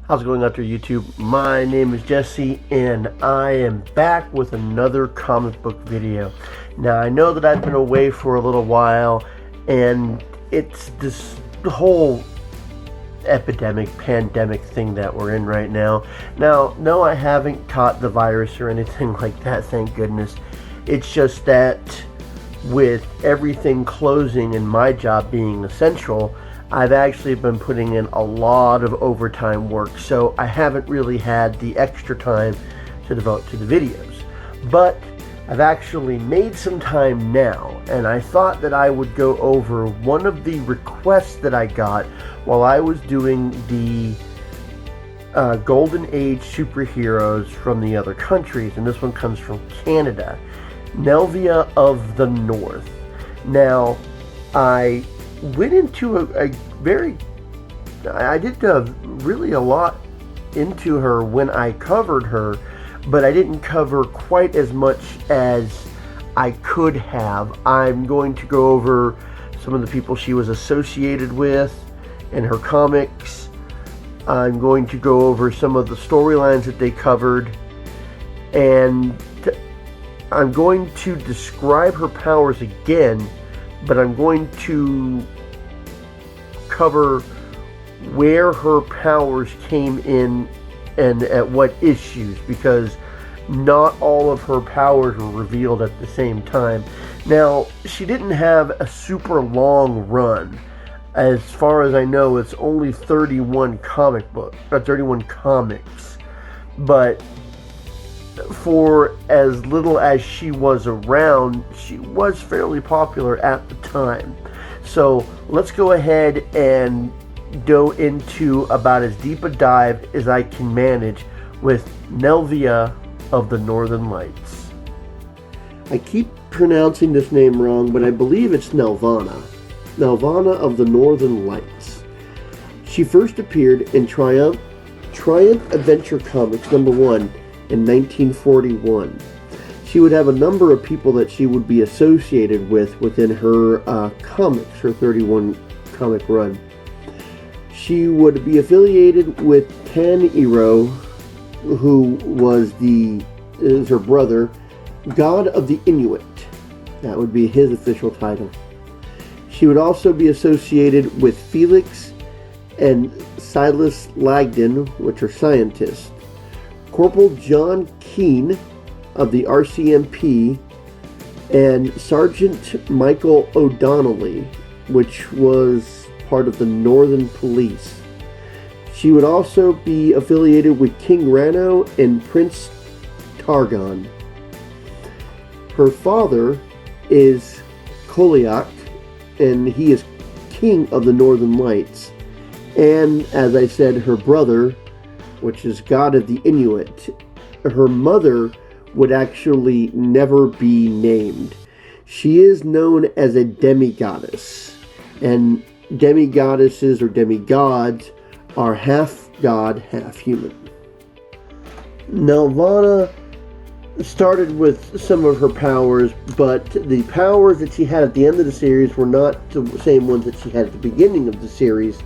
How's it going out there, YouTube? My name is Jesse, and I am back with another comic book video. Now, I know that I've been away for a little while, and it's this whole pandemic thing that we're in right now. Now, no, I haven't caught the virus or anything like that, thank goodness. It's just that with everything closing and my job being essential, I've actually been putting in a lot of overtime work, so I haven't really had the extra time to devote to the videos. But I've actually made some time now, and I thought that I would go over one of the requests that I got while I was doing the Golden Age superheroes from the other countries, and this one comes from Canada, Nelvana of the North. Now, I went into I did really a lot into her when I covered her, but I didn't cover quite as much as I could have. I'm going to go over some of the people she was associated with in her comics. I'm going to go over some of the storylines that they covered, and I'm going to describe her powers again, but I'm going to cover where her powers came in and at what issues, because not all of her powers were revealed at the same time. Now, she didn't have a super long run. As far as I know, it's only 31 comics, but for as little as she was around, she was fairly popular at the time. So let's go ahead and go into about as deep a dive as I can manage with Nelvana of the Northern Lights. I keep pronouncing this name wrong, but I believe it's Nelvana. Nelvana of the Northern Lights. She first appeared in Triumph Adventure Comics #1 in 1941. She would have a number of people that she would be associated with within her comics, her 31 comic run. She would be affiliated with Taniro, who is her brother, God of the Inuit. That would be his official title. She would also be associated with Felix and Silas Langdon, which are scientists. Corporal John Keane of the RCMP, and Sergeant Michael O'Donnelly, which was part of the Northern Police. She would also be affiliated with King Rano and Prince Targon. Her father is Koliak, and he is King of the Northern Lights. And as I said, her brother, which is God of the Inuit. Her mother would actually never be named. She is known as a demigoddess, and demigoddesses or demigods are half god, half human. Nelvana started with some of her powers, but the powers that she had at the end of the series were not the same ones that she had at the beginning of the series.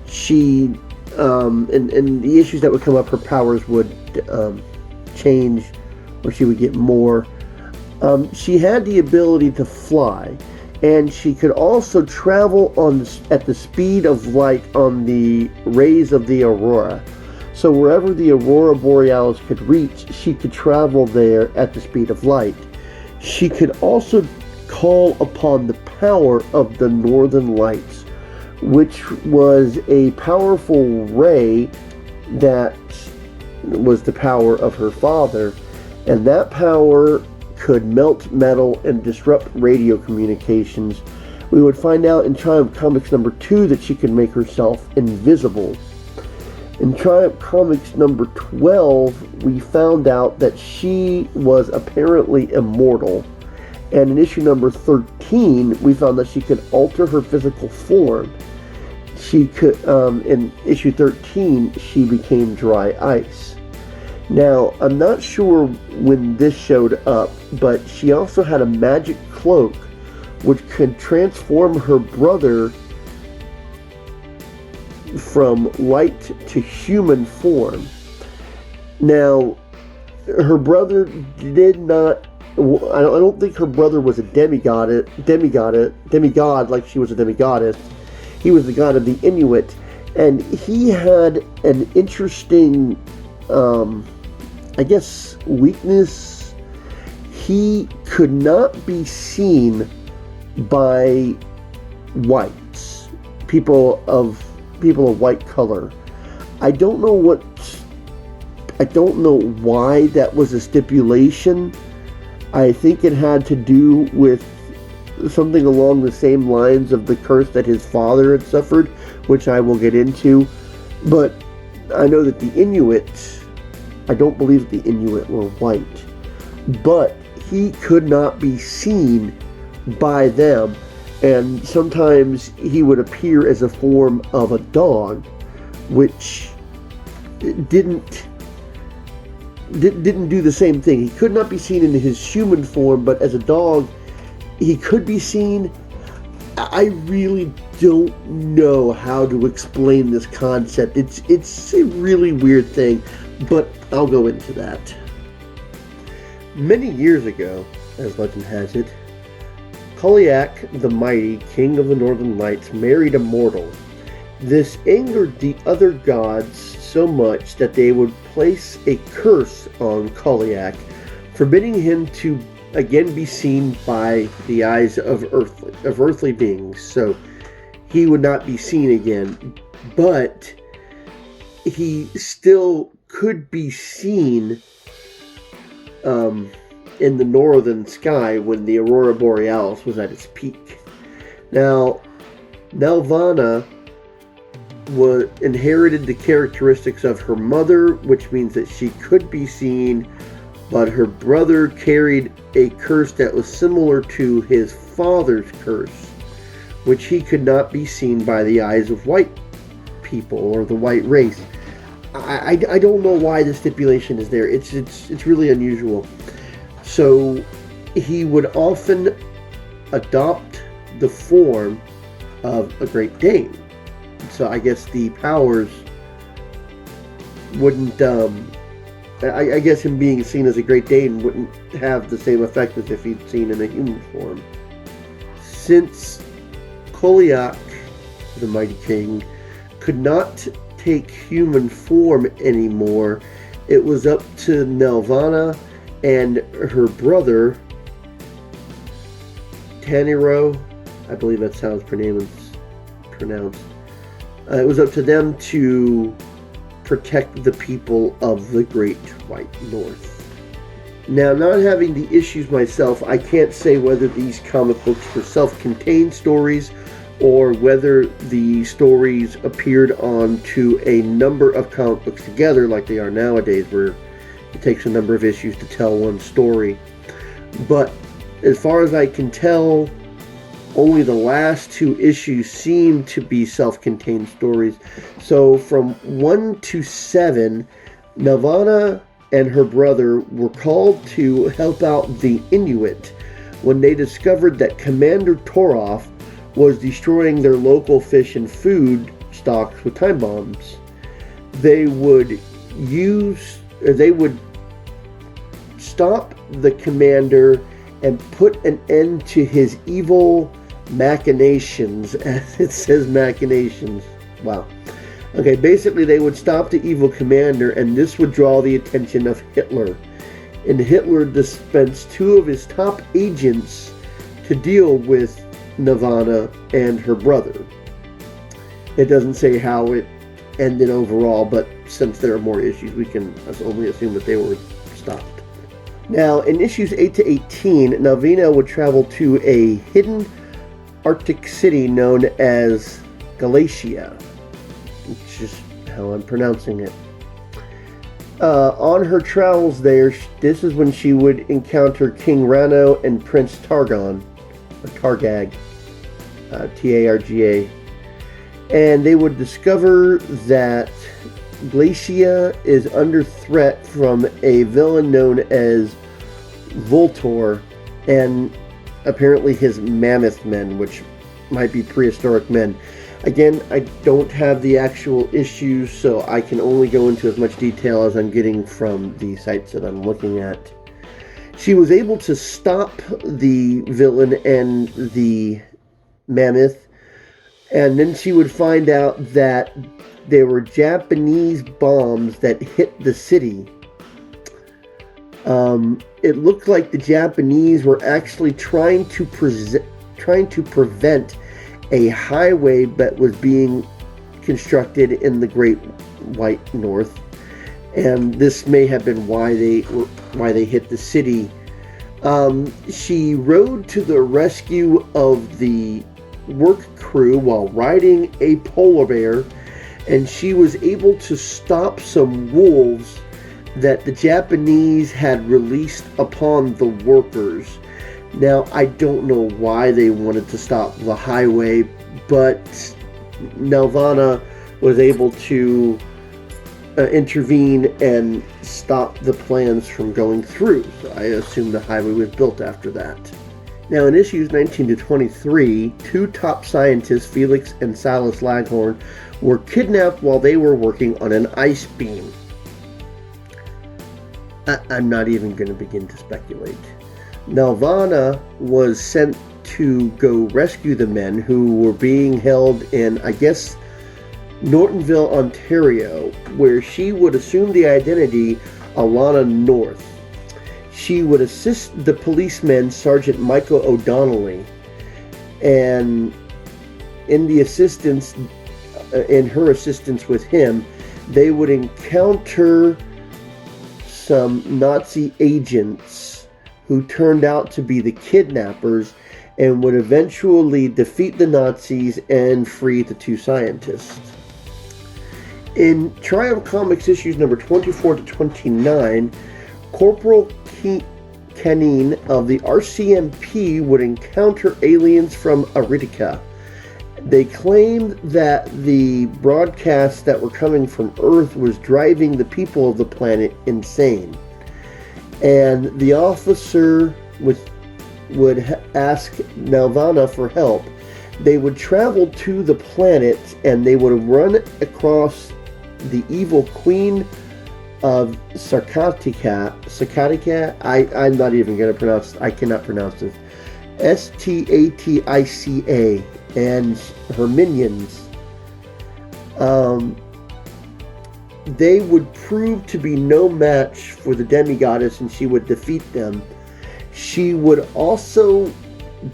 She and the issues that would come up, her powers would change, or she would get more. She had the ability to fly, and she could also travel at the speed of light on the rays of the aurora. So wherever the aurora borealis could reach, she could travel there at the speed of light. She could also call upon the power of the Northern Lights, which was a powerful ray that was the power of her father, and that power could melt metal and disrupt radio communications. We would find out in Triumph Comics #2 that she could make herself invisible. In Triumph Comics #12, we found out that she was apparently immortal, and in issue #13, we found that she could alter her physical form. She could, in issue 13, she became dry ice. Now, I'm not sure when this showed up, but she also had a magic cloak which could transform her brother from light to human form. Now, her brother did not. I don't think her brother was a demigod like she was a demigoddess. He was the god of the Inuit, and he had an interesting, weakness. He could not be seen by whites, people of white color. I don't know why that was a stipulation. I think it had to do with something along the same lines of the curse that his father had suffered, which I will get into. But I know that the Inuit, I don't believe the Inuit were white, but he could not be seen by them, and sometimes he would appear as a form of a dog, which didn't do the same thing. He could not be seen in his human form, but as a dog, he could be seen. I really don't know how to explain this concept. It's a really weird thing, but I'll go into that. Many years ago, as legend has it, Cailleach the Mighty, king of the Northern Lights, married a mortal. This angered the other gods so much that they would place a curse on Cailleach, forbidding him to again be seen by the eyes of earthly beings. So he would not be seen again, but he still could be seen in the northern sky when the aurora borealis was at its peak. Now, Nelvana inherited the characteristics of her mother, which means that she could be seen, but her brother carried a curse that was similar to his father's curse, which he could not be seen by the eyes of white people or the white race. I don't know why the stipulation is there. It's really unusual. So he would often adopt the form of a Great Dane. So I guess the powers wouldn't, I guess him being seen as a Great Dane wouldn't have the same effect as if he'd seen in a human form. Since Cailleach, the Mighty King, could not take human form anymore, it was up to Nelvana and her brother, Taniro, I believe that's how it's pronounced. It was up to them to protect the people of the Great White North. Now, not having the issues myself, I can't say whether these comic books were self-contained stories or whether the stories appeared onto a number of comic books together like they are nowadays, where it takes a number of issues to tell one story. But as far as I can tell, only the last two issues seem to be self-contained stories. So from 1 to 7, Nelvana and her brother were called to help out the Inuit when they discovered that Commander Toroff was destroying their local fish and food stocks with time bombs. They would stop the commander and put an end to his evil machinations, as it says machinations. Wow. Okay, basically they would stop the evil commander, and this would draw the attention of Hitler. And Hitler dispensed 2 of his top agents to deal with Nelvana and her brother. It doesn't say how it ended overall, but since there are more issues, we can only assume that they were stopped. Now, in issues 8 to 18, Nelvana would travel to a hidden Arctic city known as Galatia, which is how I'm pronouncing it. On her travels there, this is when she would encounter King Rano and Prince Targon, or Targag, Targa, and they would discover that Galatia is under threat from a villain known as Voltor and apparently his mammoth men, which might be prehistoric men. Again, I don't have the actual issues, so I can only go into as much detail as I'm getting from the sites that I'm looking at. She was able to stop the villain and the mammoth, and then she would find out that there were Japanese bombs that hit the city. It looked like the Japanese were actually trying to prevent a highway that was being constructed in the Great White North, and this may have been why they hit the city. She rode to the rescue of the work crew while riding a polar bear, and she was able to stop some wolves that the Japanese had released upon the workers. Now, I don't know why they wanted to stop the highway, but Nelvana was able to intervene and stop the plans from going through. So I assume the highway was built after that. Now, in issues 19 to 23, two top scientists, Felix and Silas Laghorn, were kidnapped while they were working on an ice beam. I'm not even going to begin to speculate. Nelvana was sent to go rescue the men who were being held in, I guess, Nortonville, Ontario, where she would assume the identity Alana North. She would assist the policeman, Sergeant Michael O'Donnelly, and in her assistance with him, they would encounter some Nazi agents who turned out to be the kidnappers and would eventually defeat the Nazis and free the two scientists. In Triumph Comics issues number 24 to 29, Corporal Canine of the RCMP would encounter aliens from Aritica. They claimed that the broadcasts that were coming from Earth was driving the people of the planet insane. And the officer would ask Nelvana for help. They would travel to the planet and they would run across the evil queen of Sarkatica. I'm not even going to pronounce, I cannot pronounce this. Statica, and her minions. They would prove to be no match for the demigoddess, and she would defeat them. She would also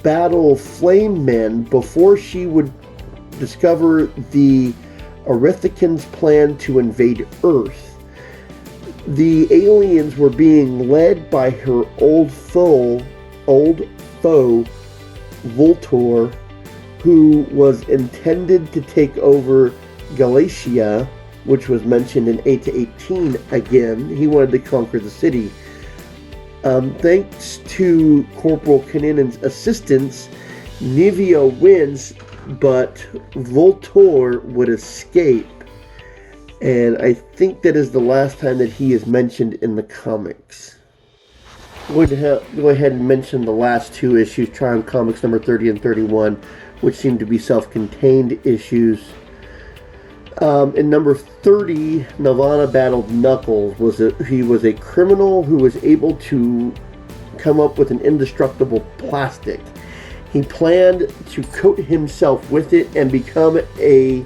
battle flame men before she would discover the Arithicans' plan to invade Earth. The aliens were being led by her old foe, Voltor, who was intended to take over Galatia, which was mentioned in 8 to 18 again. He wanted to conquer the city. Thanks to Corporal Kaninen's assistance, Nivea wins, but Voltor would escape. And I think that is the last time that he is mentioned in the comics. I'm going to go ahead and mention the last two issues, Triumph Comics number 30 and 31, which seem to be self-contained issues. In number 30, Nelvana battled Knuckles. He was a criminal who was able to come up with an indestructible plastic. He planned to coat himself with it and become a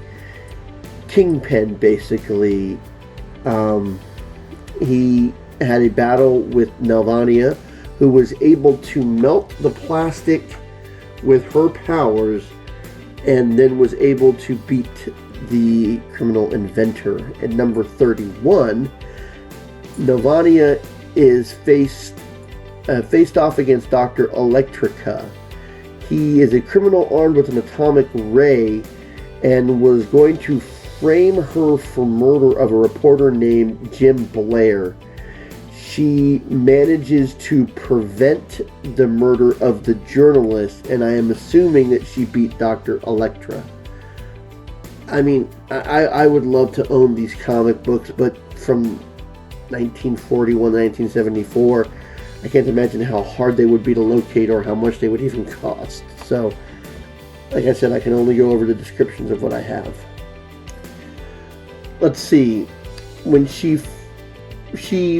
kingpin, basically. He had a battle with Nelvana, who was able to melt the plastic with her powers and then was able to beat the criminal inventor. At number 31, Nelvana is faced off against Dr. Electrica. He is a criminal armed with an atomic ray and was going to frame her for murder of a reporter named Jim Blair. She manages to prevent the murder of the journalist, and I am assuming that she beat Dr. Electra. I mean, I would love to own these comic books, but from 1941 to 1974, I can't imagine how hard they would be to locate or how much they would even cost. So, Like I said, I can only go over the descriptions of what I have. Let's see. When she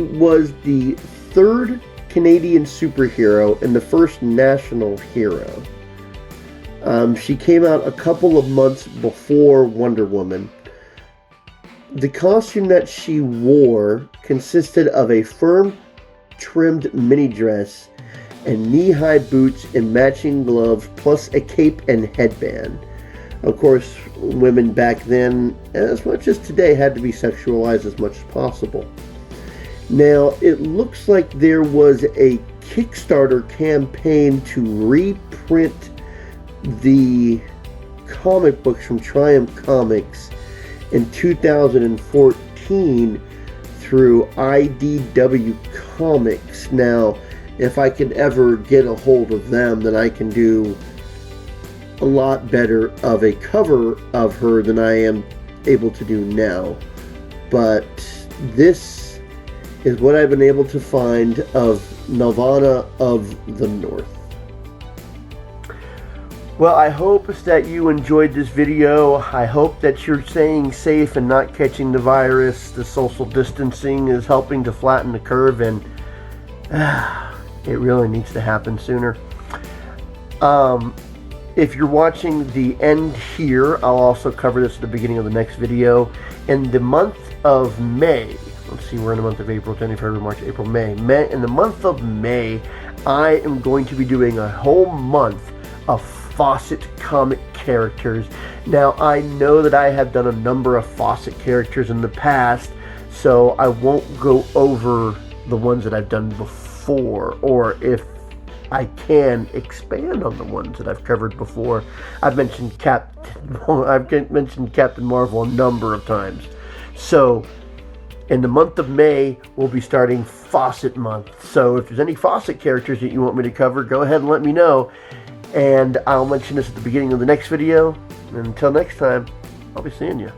was the third Canadian superhero and the first national hero. She came out a couple of months before Wonder Woman. The costume that she wore consisted of a firm-trimmed mini dress and knee-high boots and matching gloves, plus a cape and headband. Of course, women back then, as much as today, had to be sexualized as much as possible. Now, it looks like there was a Kickstarter campaign to reprint the comic books from Triumph Comics in 2014 through IDW Comics. Now, if I could ever get a hold of them, then I can do a lot better of a cover of her than I am able to do now. But this is what I've been able to find of Nelvana of the North. Well, I hope that you enjoyed this video. I hope that you're staying safe and not catching the virus. The social distancing is helping to flatten the curve, and it really needs to happen sooner. If you're watching the end here, I'll also cover this at the beginning of the next video. In the month of May, let's see, we're in the month of April, January, February, March, April, May. In the month of May, I am going to be doing a whole month of Fawcett comic characters. Now, I know that I have done a number of Fawcett characters in the past, so I won't go over the ones that I've done before, or if I can expand on the ones that I've covered before. I've mentioned Captain Marvel a number of times. So, in the month of May, we'll be starting Fawcett month. So, if there's any Fawcett characters that you want me to cover, go ahead and let me know. And I'll mention this at the beginning of the next video. And until next time, I'll be seeing you.